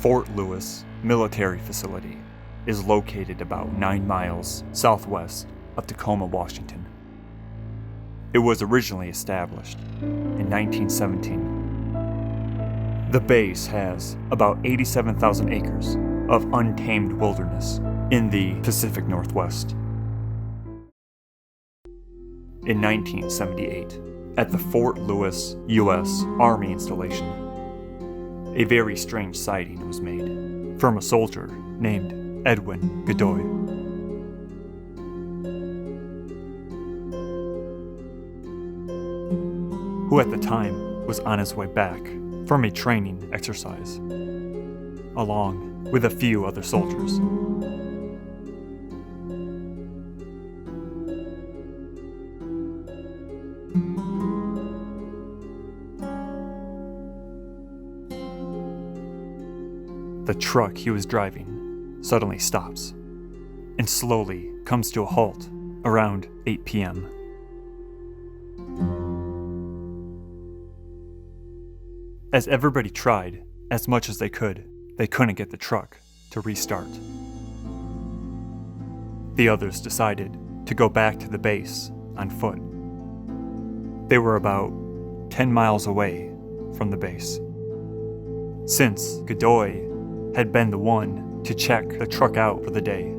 Fort Lewis military facility is located about 9 miles southwest of Tacoma, Washington. It was originally established in 1917. The base has about 87,000 acres of untamed wilderness in the Pacific Northwest. In 1978, at the Fort Lewis U.S. Army installation, a very strange sighting was made from a soldier named Edwin Godoy. Who at the time was on his way back from a training exercise, along with a few other soldiers. The truck he was driving suddenly stops and slowly comes to a halt around 8 p.m. As everybody tried as much as they couldn't get the truck to restart. The others decided to go back to the base on foot. They were about 10 miles away from the base. Since Godoy had been the one to check the truck out for the day,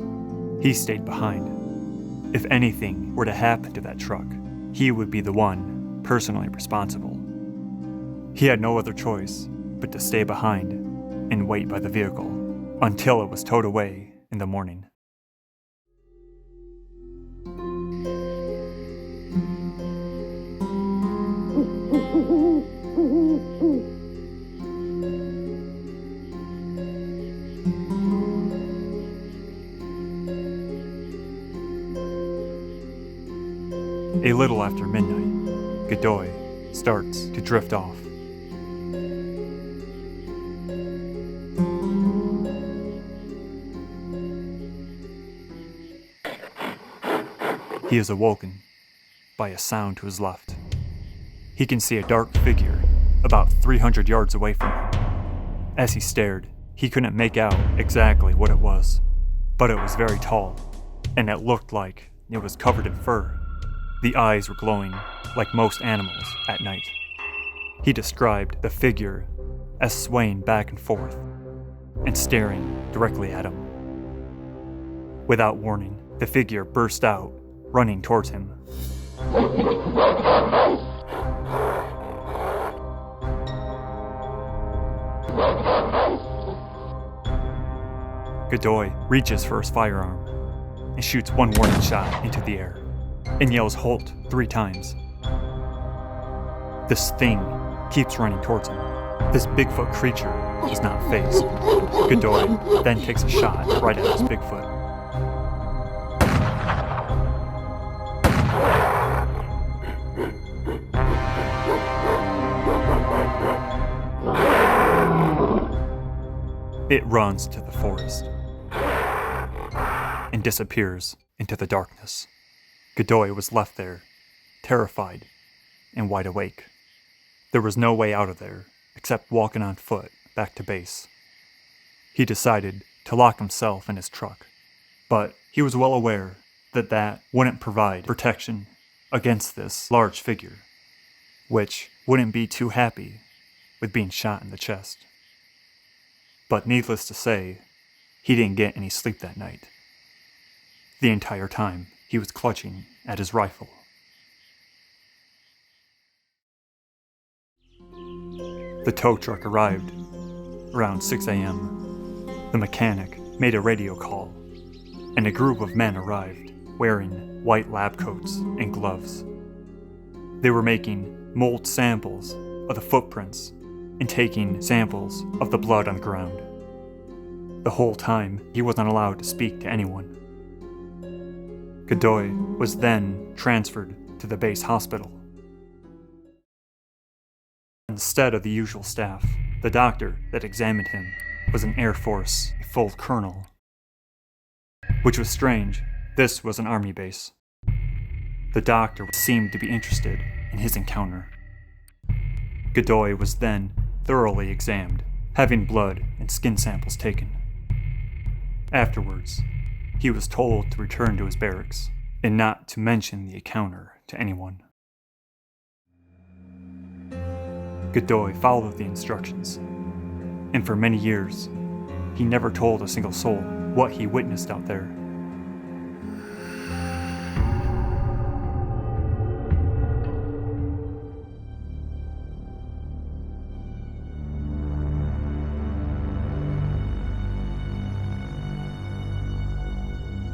he stayed behind. If anything were to happen to that truck, he would be the one personally responsible. He had no other choice but to stay behind and wait by the vehicle until it was towed away in the morning. A little after midnight, Godoy starts to drift off. He is awoken by a sound to his left. He can see a dark figure about 300 yards away from him. As he stared, he couldn't make out exactly what it was, but it was very tall, and it looked like it was covered in fur. The eyes were glowing like most animals at night. He described the figure as swaying back and forth and staring directly at him. Without warning, the figure burst out, running towards him. Godoy reaches for his firearm and shoots one warning shot into the air and yells "Halt" 3 times. This thing keeps running towards him. This Bigfoot creature is not fazed. Godoy then takes a shot right at this Bigfoot. It runs to the forest and disappears into the darkness. Godoy was left there, terrified and wide awake. There was no way out of there except walking on foot back to base. He decided to lock himself in his truck, but he was well aware that that wouldn't provide protection against this large figure, which wouldn't be too happy with being shot in the chest. But needless to say, he didn't get any sleep that night. The entire time, he was clutching at his rifle. The tow truck arrived around 6 a.m. The mechanic made a radio call, and a group of men arrived wearing white lab coats and gloves. They were making mold samples of the footprints and taking samples of the blood on the ground. The whole time, he wasn't allowed to speak to anyone. Godoy was then transferred to the base hospital. Instead of the usual staff, the doctor that examined him was an Air Force full colonel. Which was strange, this was an Army base. The doctor seemed to be interested in his encounter. Godoy was then thoroughly examined having blood and skin samples taken. Afterwards, he was told to return to his barracks and not to mention the encounter to anyone. Godoy followed the instructions, and for many years, he never told a single soul what he witnessed out there.